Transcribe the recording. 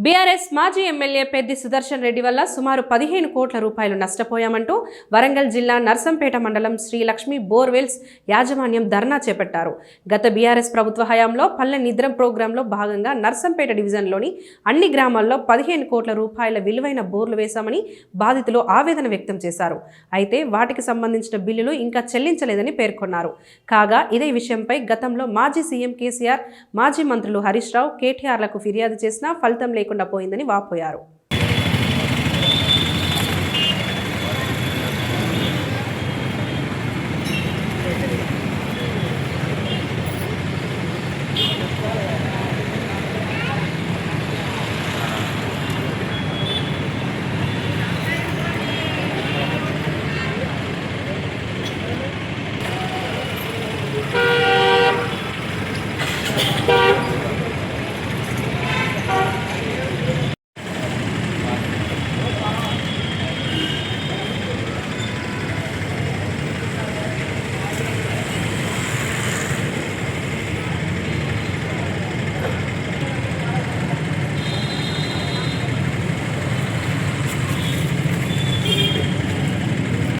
BRS మాజీ MLA Peddi Sudarshan Reddy వల్ల సుమారు 15 కోట్ల రూపాయలు నష్టపోయామంటూ వరంగల్ జిల్లా నర్సంపేట మండలం శ్రీ లక్ష్మీ బోర్వెల్స్ యాజమాన్యం ధర్నా చేపట్టారు. గత బీఆర్ఎస్ ప్రభుత్వ హయాంలో పల్లె నిద్రం ప్రోగ్రాంలో భాగంగా నర్సంపేట డివిజన్లోని అన్ని గ్రామాల్లో 15 కోట్ల రూపాయల విలువైన బోర్లు వేశామని బాధితులు ఆవేదన వ్యక్తం చేశారు. అయితే వాటికి సంబంధించిన బిల్లులు ఇంకా చెల్లించలేదని పేర్కొన్నారు. కాగా ఇదే విషయంపై గతంలో మాజీ సీఎం కేసీఆర్, మాజీ మంత్రులు హరీష్ రావు, కేటీఆర్లకు ఫిర్యాదు చేసినా ఫలితం లేకుండా పోయిందని వాపోయారు.